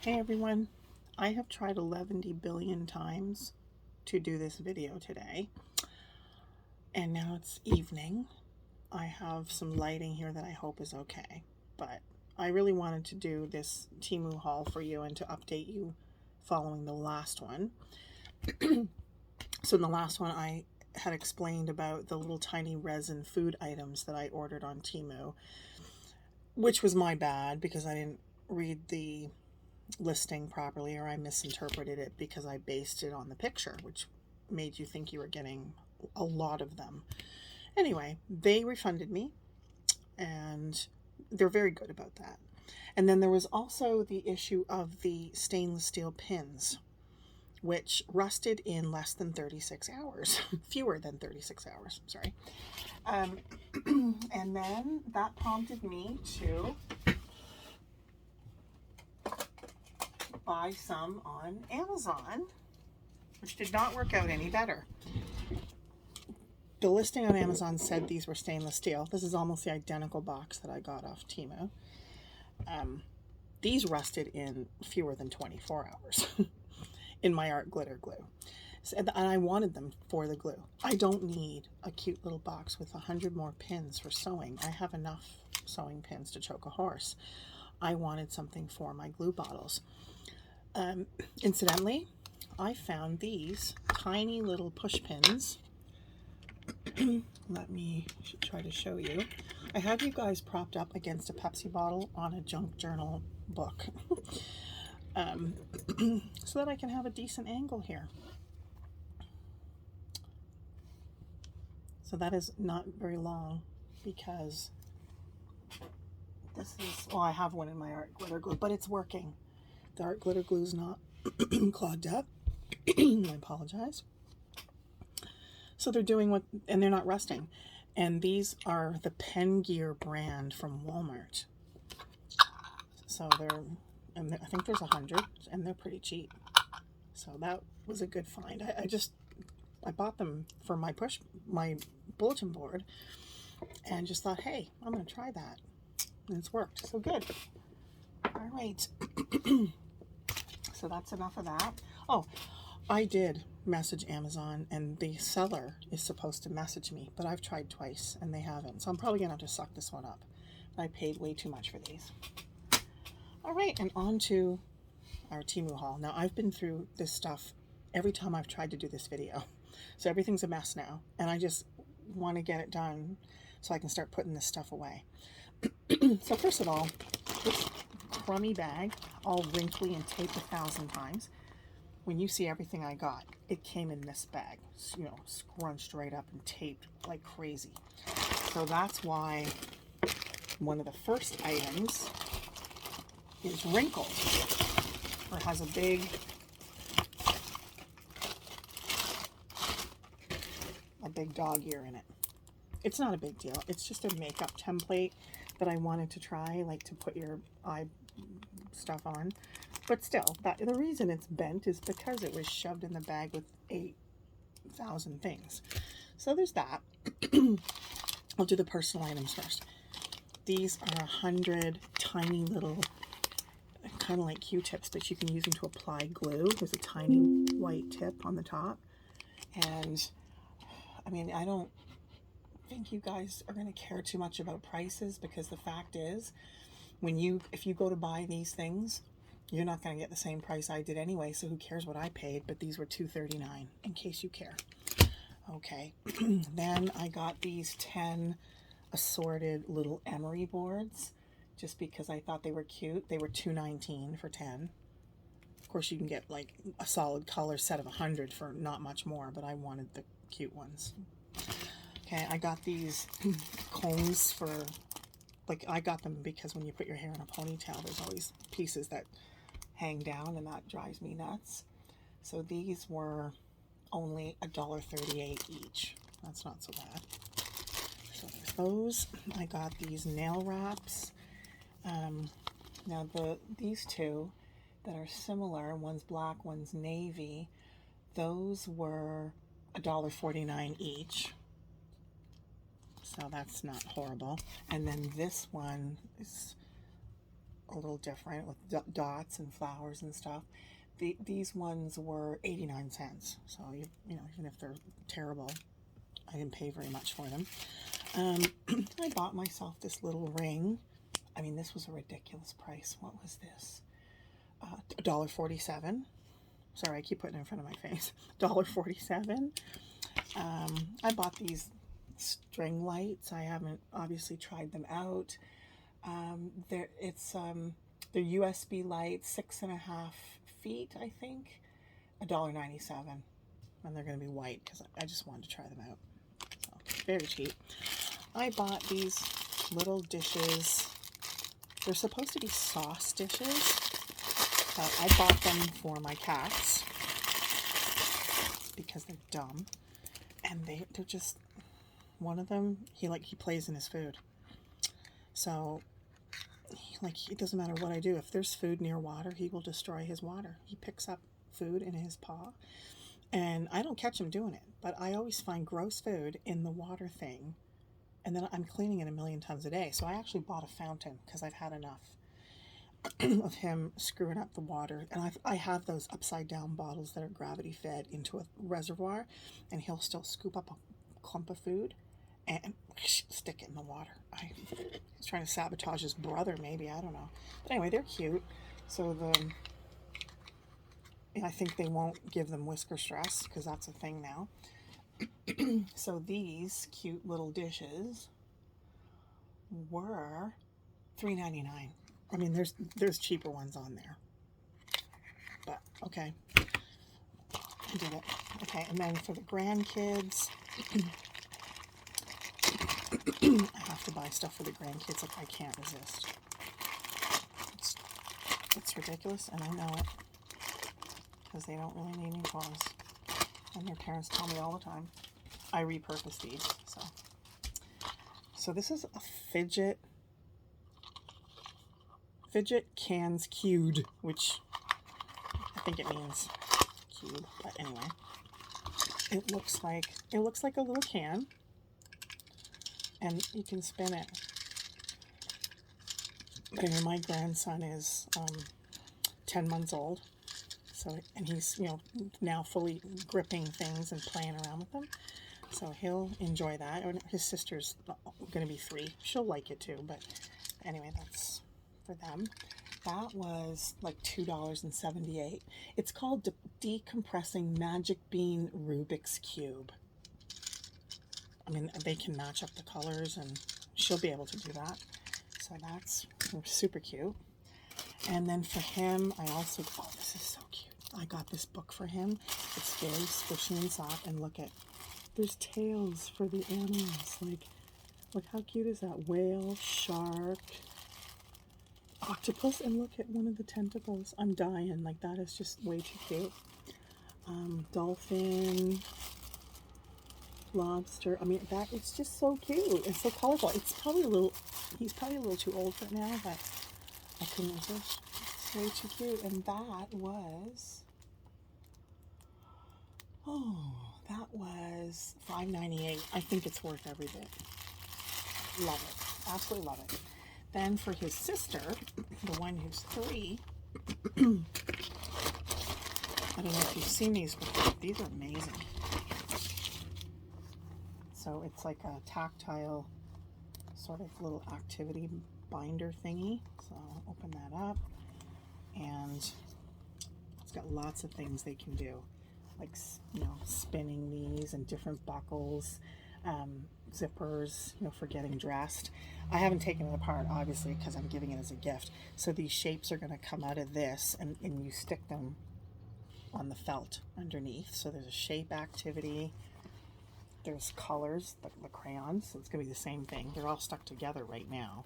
Hey everyone, I have tried 11 billion times to do this video today, and now it's evening. I have some lighting here that I hope is okay, but I really wanted to do this Temu haul for you and to update you following the last one. So in the last one I had explained about the little tiny resin food items that I ordered on Temu, which was my bad because I didn't read the listing properly, or I misinterpreted it because I based it on the picture, which made you think you were getting a lot of them. Anyway, they refunded me and they're very good about that. And then there was also the issue of the stainless steel pins, which rusted in less than 36 hours, fewer than 36 hours, sorry. And then that prompted me to buy some on Amazon, which did not work out any better. The listing on Amazon said these were stainless steel. This is almost the identical box that I got off Temu. These rusted in fewer than 24 hours in my art glitter glue. And I wanted them for the glue. I don't need a cute little box with 100 more pins for sewing. I have enough sewing pins to choke a horse. I wanted something for my glue bottles. Incidentally, I found these tiny little push pins. Let me try to show you. I have you guys propped up against a Pepsi bottle on a junk journal book so that I can have a decent angle here. So that is not very long because this is, well, I have one in my art glitter glue, but it's working. The art glitter glue is not clogged up. I apologize. So they're doing what, and they're not rusting. And these are the Pen Gear brand from Walmart. So and I think there's 100, and they're pretty cheap. So that was a good find. I bought them for my bulletin board, and just thought, hey, I'm gonna try that, and it's worked. So good. All right. So that's enough of that. Oh, I did message Amazon, and the seller is supposed to message me, but I've tried twice and they haven't. So I'm probably gonna have to suck this one up. I paid way too much for these. All right, and on to our Temu haul. Now I've been through this stuff every time I've tried to do this video. So everything's a mess now, and I just want to get it done so I can start putting this stuff away. So first of all, this crummy bag, all wrinkly and taped 1,000 times. When you see everything I got, it came in this bag, you know, scrunched right up and taped like crazy. So that's why one of the first items is wrinkled, or has a big dog ear in it. It's not a big deal. It's just a makeup template that I wanted to try, like to put your eye stuff on. But still, the reason it's bent is because it was shoved in the bag with 8,000 things. So there's that. I'll do the personal items first. These are 100 tiny little, kind of like Q-tips, but you can use them to apply glue. There's a tiny white tip on the top. And I mean, I don't think you guys are going to care too much about prices, because the fact is, if you go to buy these things, you're not going to get the same price I did anyway, so who cares what I paid? But these were $2.39, in case you care. Okay, then I got these 10 assorted little emery boards, just because I thought they were cute. They were $2.19 for 10. Of course, you can get like a solid color set of 100 for not much more, but I wanted the cute ones. Okay, I got these combs for, like, I got them because when you put your hair in a ponytail, there's always pieces that hang down, and that drives me nuts. So these were only $1.38 each. That's not so bad. So there's those. I got these nail wraps. Now these two that are similar, one's black, one's navy, those were $1.49 each. So that's not horrible. And then this one is a little different with dots and flowers and stuff. These ones were 89 cents. So, you know, even if they're terrible, I didn't pay very much for them. I bought myself this little ring. I mean, this was a ridiculous price. What was this? $1.47. Sorry, I keep putting it in front of my face. $1.47. I bought these string lights. I haven't obviously tried them out. They're USB lights, 6.5 feet, I think. $1.97, and they're going to be white because I just wanted to try them out. So, very cheap. I bought these little dishes. They're supposed to be sauce dishes, but I bought them for my cats because they're dumb, and they're just, one of them, he plays in his food. So, it doesn't matter what I do. If there's food near water, he will destroy his water. He picks up food in his paw, and I don't catch him doing it, but I always find gross food in the water thing, and then I'm cleaning it a million times a day. So I actually bought a fountain because I've had enough of him screwing up the water. And I have those upside down bottles that are gravity fed into a reservoir, and he'll still scoop up a clump of food and stick it in the water. He's trying to sabotage his brother, maybe, I don't know. But anyway, they're cute. So I think they won't give them whisker stress because that's a thing now. So these cute little dishes were $3.99. I mean, there's cheaper ones on there, but okay, I did it. Okay, and then for the grandkids, I have to buy stuff for the grandkids. Like, I can't resist. It's ridiculous, and I know it because they don't really need new toys, and their parents tell me all the time. I repurpose these. So this is a fidget cans cubed, which I think it means cube, but anyway, it looks like a little can, and you can spin it. Anyway, my grandson is 10 months old, so, and he's, you know, now fully gripping things and playing around with them, so he'll enjoy that. His sister's going to be 3. She'll like it too, but anyway, that's for them. That was like $2.78. It's called Decompressing Magic Bean Rubik's Cube. I mean, they can match up the colors, and she'll be able to do that. So that's super cute. And then for him, I also, oh, this is so cute. I got this book for him. It's very squishy and soft, and look at, there's tails for the animals. Like, look how cute is that? Whale, shark, octopus, and look at one of the tentacles. I'm dying. Like, that is just way too cute. Dolphin, lobster. I mean, that it's just so cute. It's so colorful. It's probably he's probably a little too old for it now, but I couldn't resist. It's way too cute. And that was $5.98. I think it's worth every bit. Love it. Absolutely love it. Then for his sister, the one who's 3, I don't know if you've seen these before. These are amazing. So it's like a tactile sort of little activity binder thingy. So I'll open that up, and it's got lots of things they can do, like, you know, spinning these and different buckles, zippers, you know, for getting dressed. I haven't taken it apart, obviously, because I'm giving it as a gift. So these shapes are going to come out of this, and you stick them on the felt underneath. So there's a shape activity. There's colors, the crayons. So it's going to be the same thing. They're all stuck together right now,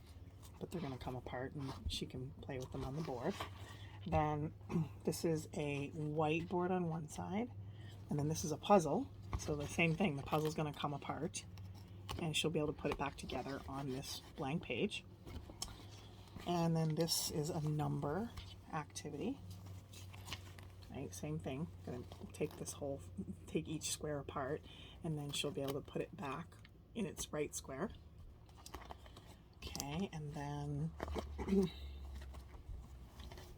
but they're going to come apart, and she can play with them on the board. Then this is a whiteboard on one side, and then this is a puzzle. So the same thing. The puzzle's going to come apart, and she'll be able to put it back together on this blank page. And then this is a number activity. Right, same thing. Going to take each square apart, and then she'll be able to put it back in its right square. Okay, and then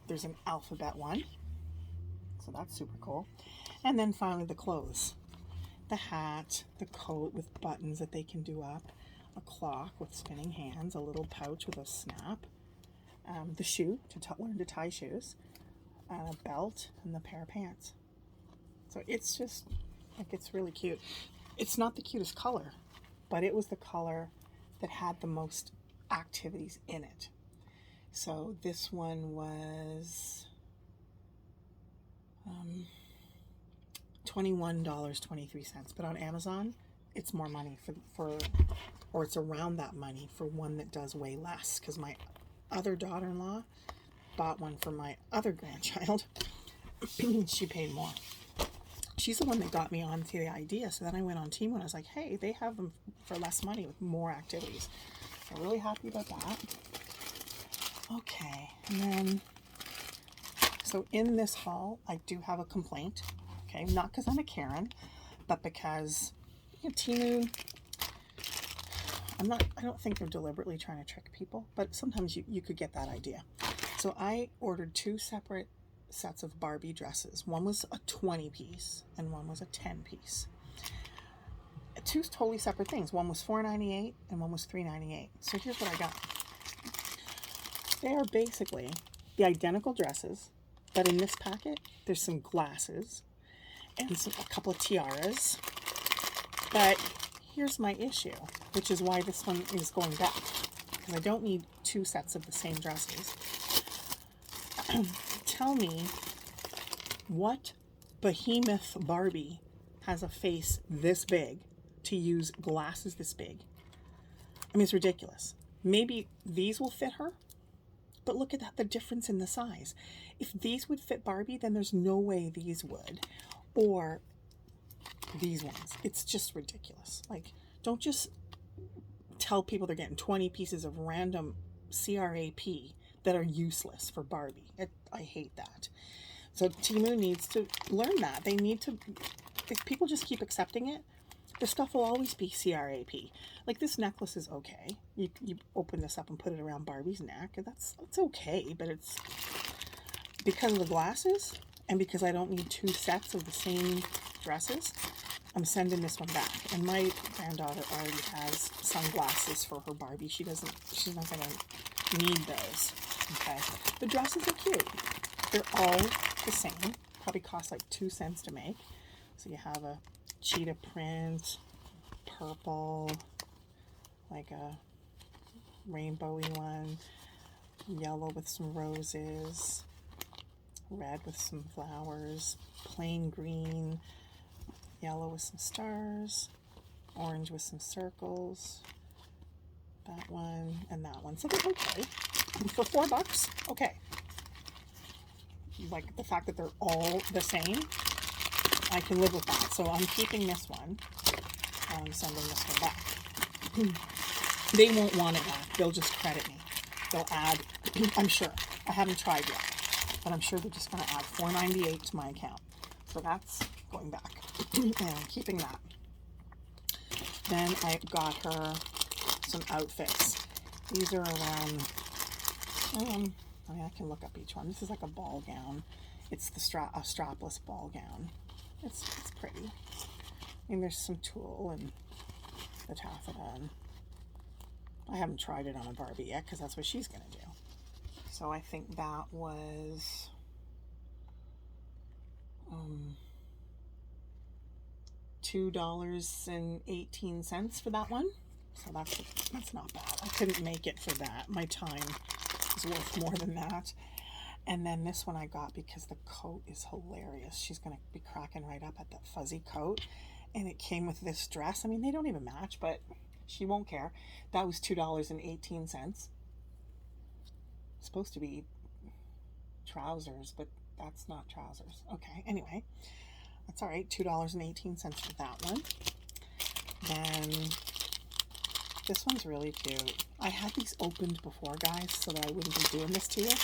there's an alphabet one. So that's super cool. And then finally the clothes. The hat, the coat with buttons that they can do up, a clock with spinning hands, a little pouch with a snap, the shoe to learn to tie shoes, a belt, and the pair of pants. So it's just, like, it's really cute. It's not the cutest color, but it was the color that had the most activities in it. So this one was $21.23, but on Amazon it's more money or it's around that money for one that does way less, because my other daughter-in-law bought one for my other grandchild. She paid more. She's the one that got me onto the idea. So then I went on Temu and I was like, hey, they have them for less money with more activities. I'm really happy about that. Okay, and then so in this haul I do have a complaint. Okay, not because I'm a Karen, but because, you know, Temu, I don't think they're deliberately trying to trick people, but sometimes you could get that idea. So I ordered 2 separate sets of Barbie dresses. One was a 20 piece and one was a 10 piece. 2 totally separate things. One was $4.98 and one was $3.98. So here's what I got. They are basically the identical dresses, but in this packet there's some glasses and a couple of tiaras. But here's my issue, which is why this one is going back, because I don't need 2 sets of the same dresses. Tell me what behemoth Barbie has a face this big to use glasses this big. I mean, it's ridiculous. Maybe these will fit her, but look at that, the difference in the size. If these would fit Barbie, then there's no way these would. Or these ones. It's just ridiculous. Like, don't just tell people they're getting 20 pieces of random CRAP that are useless for Barbie. I hate that. So Temu needs to learn that. They need to, if people just keep accepting it, the stuff will always be CRAP. Like, this necklace is okay. You open this up and put it around Barbie's neck, and it's okay, but it's because of the glasses and because I don't need 2 sets of the same dresses, I'm sending this one back. And my granddaughter already has sunglasses for her Barbie. She's not gonna need those. Okay. The dresses are cute. They're all the same. Probably cost like 2 cents to make. So you have a cheetah print, purple, like a rainbowy one, yellow with some roses, red with some flowers, plain green, yellow with some stars, orange with some circles, that one and that one. So they're okay. For $4, okay. Like, the fact that they're all the same, I can live with that. So I'm keeping this one. I'm sending this one back. They won't want it back. They'll just credit me. They'll add, I'm sure. I haven't tried yet, but I'm sure they're just going to add $4.98 to my account. So that's going back. And I'm keeping that. Then I got her some outfits. These are around, I mean, I can look up each one. This is like a ball gown. It's the a strapless ball gown. It's pretty. I mean, there's some tulle and the taffeta. And I haven't tried it on a Barbie yet because that's what she's going to do. So I think that was $2.18 for that one. So that's not bad. I couldn't make it for that. My time is worth more than that. And then this one I got because the coat is hilarious. She's going to be cracking right up at that fuzzy coat. And it came with this dress. I mean, they don't even match, but she won't care. That was $2.18. Supposed to be trousers, but that's not trousers. Okay, anyway, that's all right. $2.18 for that one. Then this one's really cute. I had these opened before, guys, so that I wouldn't be doing this to you.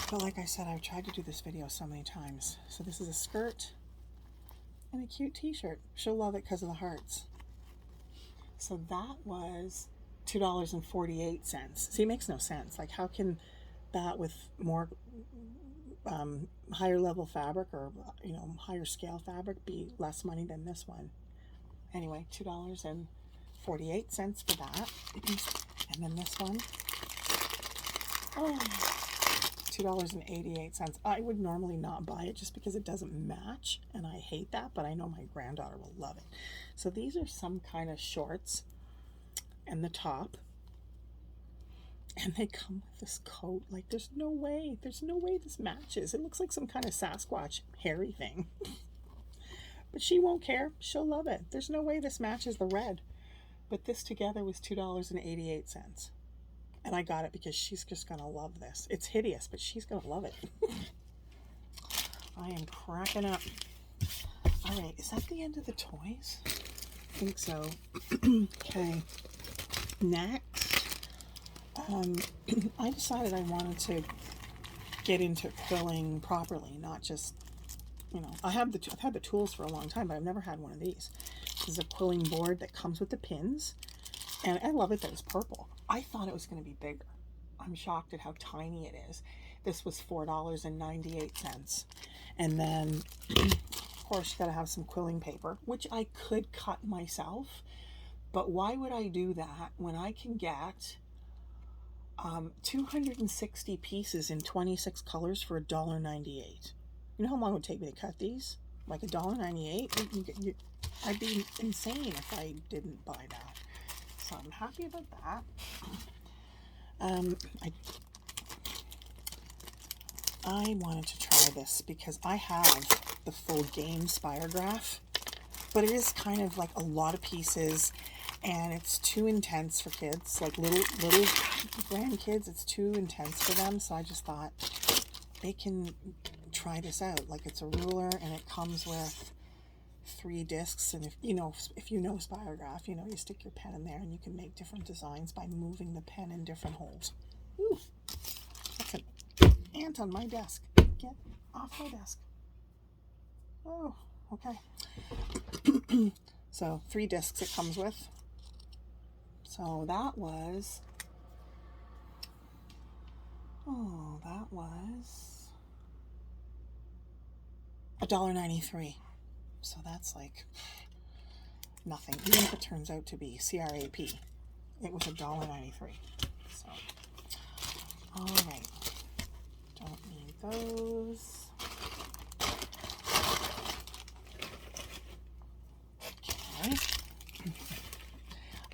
But like I said, I've tried to do this video so many times. So this is a skirt and a cute t-shirt. She'll love it because of the hearts. So that was $2.48. See, it makes no sense. Like, how can that with more higher level fabric, or higher scale fabric, be less money than this one. Anyway, $2.48 for that. And then this one, oh, $2.88. I would normally not buy it just because it doesn't match, and I hate that, but I know my granddaughter will love it. So these are some kind of shorts and the top, and they come with this coat. Like, there's no way this matches. It looks like some kind of Sasquatch hairy thing. But she won't care. She'll love it. There's no way this matches the red. But this together was $2.88. And I got it because she's just going to love this. It's hideous, but she's going to love it. I am cracking up. All right, is that the end of the toys? I think so. Okay. Next, I decided I wanted to get into quilling properly, not just, I've had the tools for a long time, but I've never had one of these. This is a quilling board that comes with the pins, and I love it that it's purple. I thought it was going to be bigger. I'm shocked at how tiny it is. This was $4.98. And then, of course, you got to have some quilling paper, which I could cut myself. But why would I do that when I can get 260 pieces in 26 colors for $1.98? You know how long it would take me to cut these? Like $1.98? I'd be insane if I didn't buy that. So I'm happy about that. I wanted to try this because I have the full game Spirograph, but it is kind of like a lot of pieces, and it's too intense for kids, like little grandkids. It's too intense for them, so I just thought they can try this out. Like, it's a ruler, and it comes with 3 discs, and if you know Spirograph, you stick your pen in there and you can make different designs by moving the pen in different holes. Ooh, that's an ant on my desk. Get off my desk. Oh, okay. So 3 discs it comes with. So that was $1.93. So that's like nothing, even if it turns out to be CRAP. It was $1.93. So, all right, don't need those. Okay.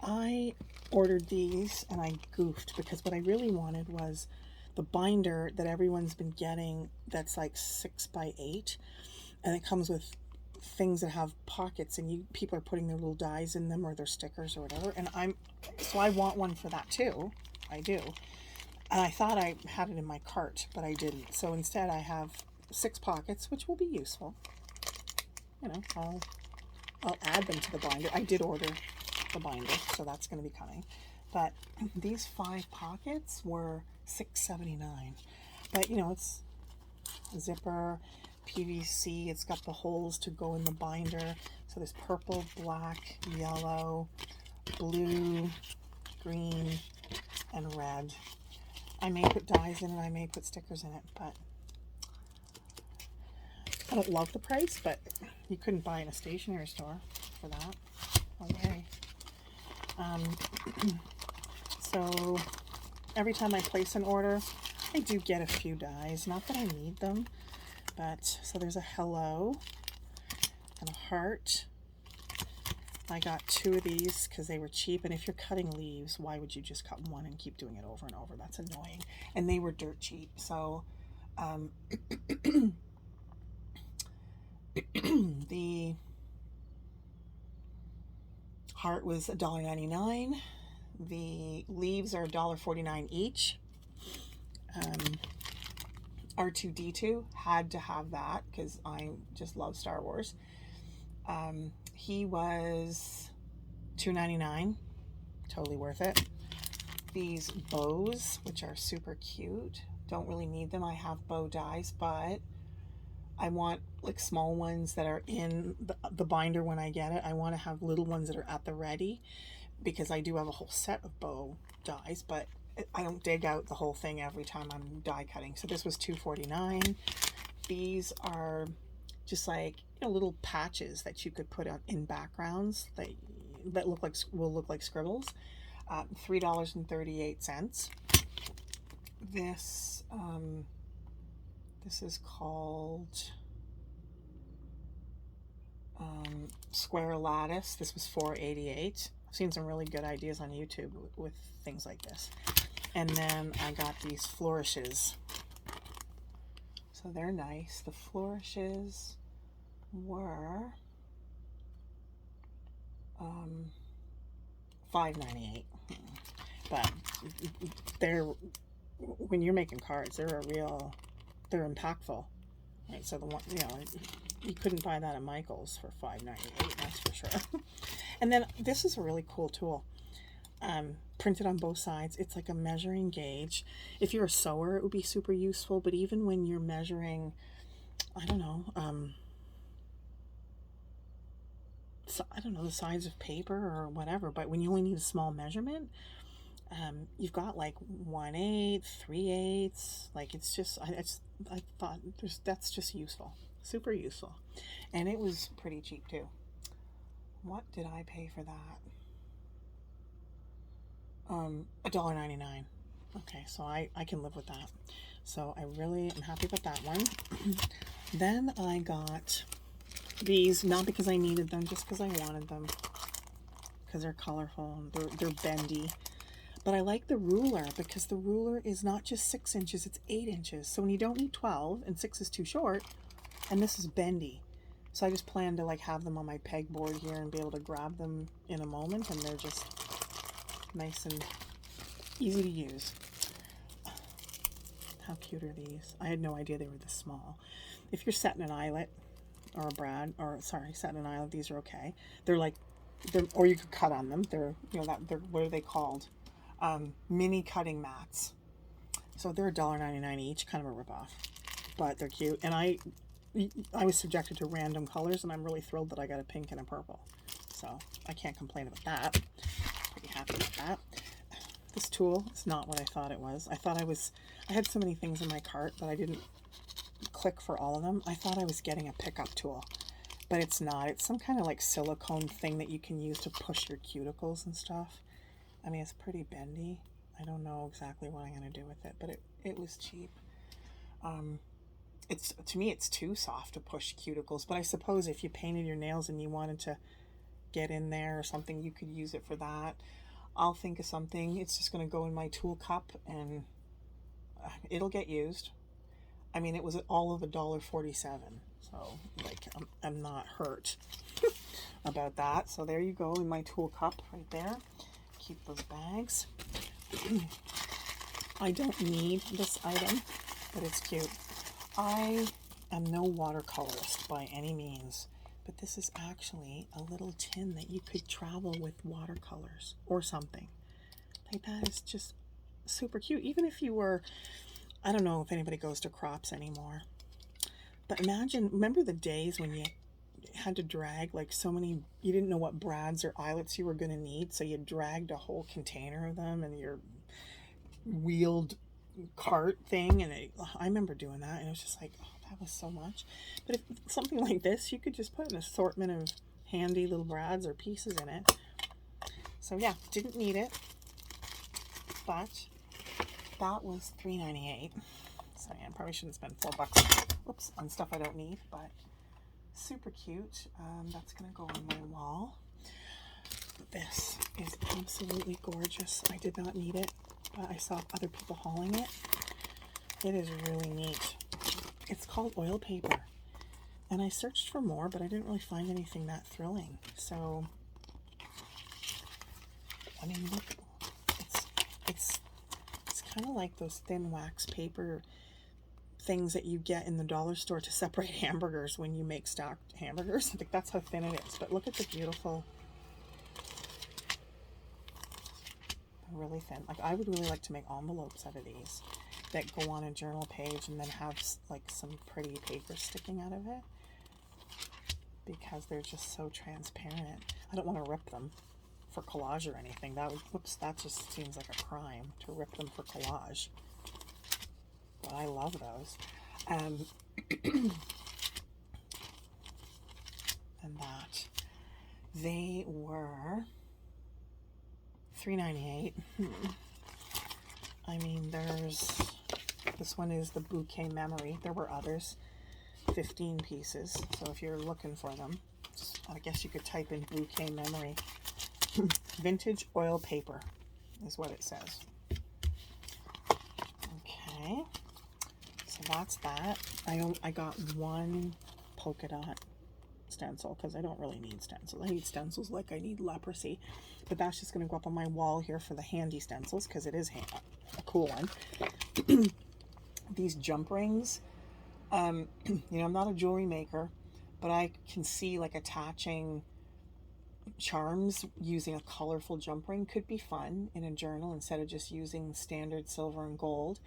I ordered these and I goofed because what I really wanted was the binder that everyone's been getting that's like 6x8, and it comes with things that have pockets, and people are putting their little dies in them or their stickers or whatever, and I want one for that too. I do. And I thought I had it in my cart, but I didn't. So instead I have 6 pockets, which will be useful. I'll add them to the binder. I did order the binder, so that's going to be coming. But these 5 pockets were $6.79. But it's a zipper, PVC. It's got the holes to go in the binder. So there's purple, black, yellow, blue, green, and red. I may put dies in it, I may put stickers in it, but I don't love the price, but you couldn't buy in a stationery store for that. Okay. So every time I place an order, I do get a few dies. Not that I need them, but so there's a hello and a heart. I got 2 of these because they were cheap, and if you're cutting leaves, why would you just cut one and keep doing it over and over? That's annoying. And they were dirt cheap, so the heart was $1.99. The leaves are $1.49 each. R2-D2 had to have that because I just love Star Wars. He was $2.99, totally worth it. These bows, which are super cute, don't really need them. I have bow dies, but I want like small ones that are in the binder when I get it. I want to have little ones that are at the ready because I do have a whole set of bow dies, but I don't dig out the whole thing every time I'm die cutting. So this was $2.49. These are just like, you know, little patches that you could put in backgrounds that will look like scribbles. $3.38. This this is called Square Lattice. This was $4.88. I've seen some really good ideas on YouTube with things like this. And then I got these flourishes. So they're nice. The flourishes were $5.98. But they're, when you're making cards, they're impactful. Right, so the one, you know, you couldn't buy that at Michael's for $5.98, that's for sure. And then this is a really cool tool. Printed on both sides. It's like a measuring gauge. If you're a sewer, it would be super useful, but even when you're measuring, I don't know, the size of paper or whatever, but when you only need a small measurement, you've got like 1/8, 3/8, like it's just, I thought that's just useful, super useful. And it was pretty cheap too. What did I pay for that? $1.99. Okay, so I can live with that. So I really am happy with that one. Then I got these, not because I needed them, just because I wanted them, because they're colorful and they're bendy. But I like the ruler because the ruler is not just 6 inches, it's 8 inches. So when you don't need 12 and 6 is too short, and this is bendy. So I just plan to like have them on my pegboard here and be able to grab them in a moment, and they're just nice and easy to use. How cute are these? I had no idea they were this small. If you're setting an eyelet or setting an eyelet, these are okay. Or you could cut on them. They're, you know, what are they called? Mini cutting mats. So they're $1.99 each, kind of a ripoff, but they're cute. And I was subjected to random colors, and I'm really thrilled that I got a pink and a purple. So I can't complain about that. Pretty happy with that. This tool is not what I thought it was. I had so many things in my cart that I didn't click for all of them. I thought I was getting a pickup tool, but it's not. It's some kind of like silicone thing that you can use to push your cuticles and stuff. I mean, it's pretty bendy. I don't know exactly what I'm going to do with it, but it was cheap. To me, it's too soft to push cuticles, but I suppose if you painted your nails and you wanted to get in there or something, you could use it for that. I'll think of something. It's just going to go in my tool cup, and it'll get used. I mean, it was all of $1.47, so like I'm not hurt about that. So there you go, in my tool cup right there. Keep those bags. I don't need this item, but it's cute. I am no watercolorist by any means, but this is actually a little tin that you could travel with watercolors or something. Like that is just super cute. Even if you were, I don't know if anybody goes to crops anymore, but remember the days when you had to drag like so many, you didn't know what brads or eyelets you were going to need, so you dragged a whole container of them in your wheeled cart thing, and I remember doing that, and it was just like, oh, that was so much. But if something like this, you could just put an assortment of handy little brads or pieces in it. So yeah, didn't need it, but that was $3.98. So yeah, I probably shouldn't spend $4 oops on stuff I don't need, but super cute. That's gonna go on my wall. This is absolutely gorgeous. I did not need it, but I saw other people hauling it. It is really neat. It's called oil paper, and I searched for more, but I didn't really find anything that thrilling. So I mean, look, it's kind of like those thin wax paper things that you get in the dollar store to separate hamburgers when you make stacked hamburgers. I think that's how thin it is. But look at the beautiful, really thin. Like, I would really like to make envelopes out of these that go on a journal page and then have like some pretty paper sticking out of it, because they're just so transparent. I don't want to rip them for collage or anything. That would, whoops, that just seems like a crime to rip them for collage. But I love those. And that they were $3.98. I mean, this one is the Bouquet Memory. There were others, 15 pieces. So if you're looking for them, I guess you could type in Bouquet Memory. Vintage oil paper is what it says. Okay, so that's that. I got one polka dot stencil because I don't really need stencils. I need stencils like I need leprosy, but that's just going to go up on my wall here for the handy stencils because it is a cool one. These jump rings, you know, I'm not a jewelry maker, but I can see like attaching charms using a colorful jump ring could be fun in a journal instead of just using standard silver and gold.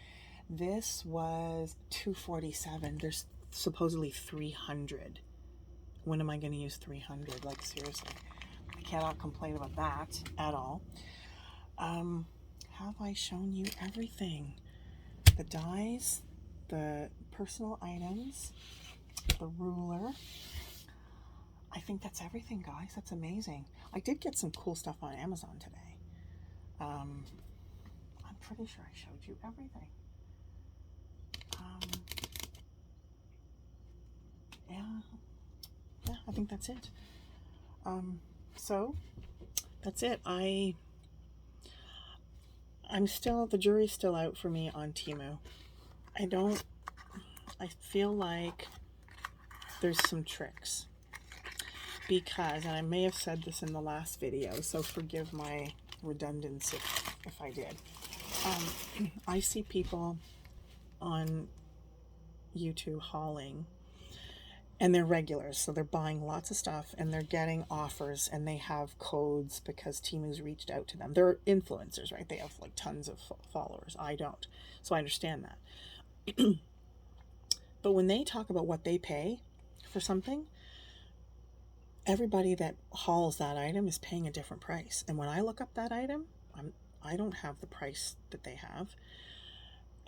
This was $247. There's supposedly 300. When am I going to use 300? Like, seriously, I cannot complain about that at all. Have I shown you everything? The dies, the personal items, the ruler. I think that's everything, guys. That's amazing. I did get some cool stuff on Amazon today. I'm pretty sure I showed you everything. Yeah, I think that's it. So that's it. I'm still, the jury's still out for me on Temu. I feel like there's some tricks because, and I may have said this in the last video, so forgive my redundancy if I did. I see people on YouTube hauling, and they're regulars, so they're buying lots of stuff and they're getting offers and they have codes because Temu's reached out to them. They're influencers, right? They have like tons of followers. I don't, so I understand that. But when they talk about what they pay for something, everybody that hauls that item is paying a different price. And when I look up that item, I don't have the price that they have.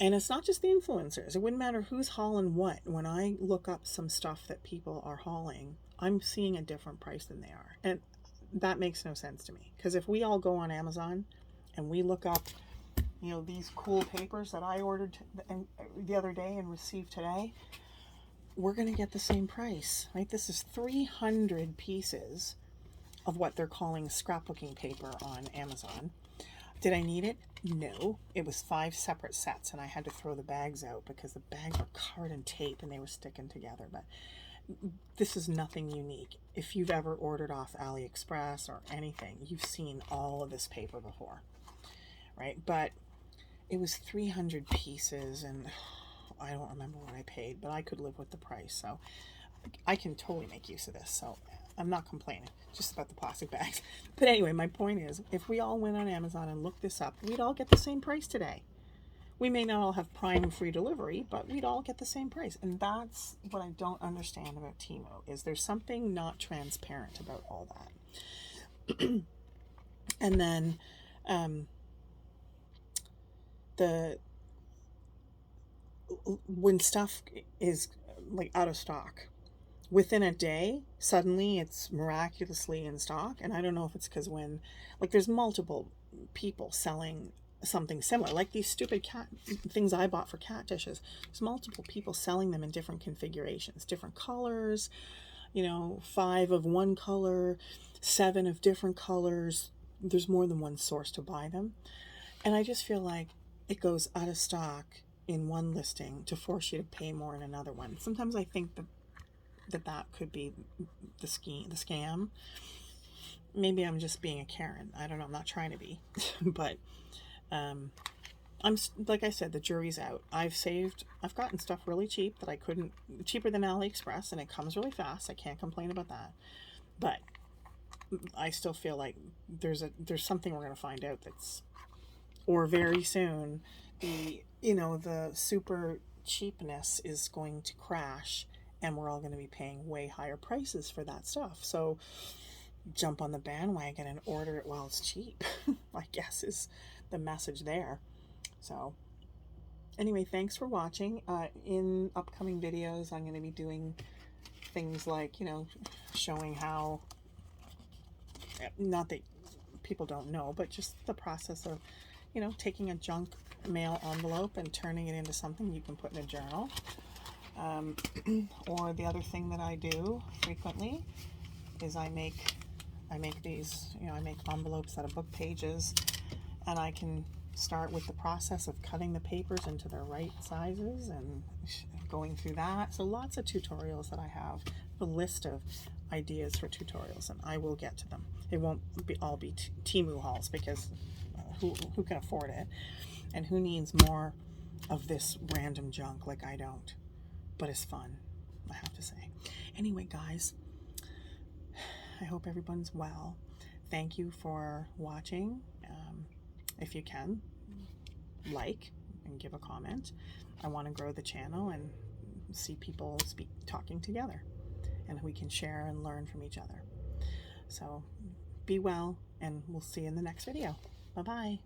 And it's not just the influencers. It wouldn't matter who's hauling what. When I look up some stuff that people are hauling, I'm seeing a different price than they are. And that makes no sense to me. Because if we all go on Amazon and we look up, you know, these cool papers that I ordered the other day and received today, we're going to get the same price, right? This is 300 pieces of what they're calling scrapbooking paper on Amazon. Did I need it? No. It was 5 separate sets and I had to throw the bags out because the bags were covered in tape and they were sticking together. But this is nothing unique. If you've ever ordered off AliExpress or anything, you've seen all of this paper before, right? But it was 300 pieces and I don't remember what I paid, but I could live with the price. So I can totally make use of this. So I'm not complaining, just about the plastic bags. But anyway, my point is, if we all went on Amazon and looked this up, we'd all get the same price today. We may not all have Prime free delivery, but we'd all get the same price. And that's what I don't understand about Temu, is there's something not transparent about all that. And then when stuff is like out of stock, within a day, suddenly it's miraculously in stock. And I don't know if it's because when, like, there's multiple people selling something similar, like these stupid cat things I bought for cat dishes. There's multiple people selling them in different configurations, different colors, you know, 5 of one color, 7 of different colors. There's more than one source to buy them. And I just feel like it goes out of stock in one listing to force you to pay more in another one. Sometimes I think that could be the scam. Maybe I'm just being a Karen. I don't know. I'm not trying to be, but I'm, like I said, the jury's out. I've gotten stuff really cheap that I couldn't, cheaper than AliExpress, and it comes really fast. I can't complain about that. But I still feel like there's something we're going to find out or very soon, the super cheapness is going to crash and we're all going to be paying way higher prices for that stuff. So jump on the bandwagon and order it while it's cheap, I guess is the message there. So anyway, thanks for watching. In upcoming videos, I'm going to be doing things like, you know, showing how, not that people don't know, but just the process of, you know, taking a junk mail envelope and turning it into something you can put in a journal. Or the other thing that I do frequently is I make these, you know, I make envelopes out of book pages, and I can start with the process of cutting the papers into their right sizes and going through that. So lots of tutorials that I have, a list of ideas for tutorials, and I will get to them. It won't be all be Temu hauls, because who can afford it, and who needs more of this random junk like I don't, but it's fun, I have to say. Anyway, guys, I hope everyone's well. Thank you for watching. If you can, like and give a comment. I want to grow the channel and see people talking together, and we can share and learn from each other. So be well, and we'll see you in the next video. Bye-bye.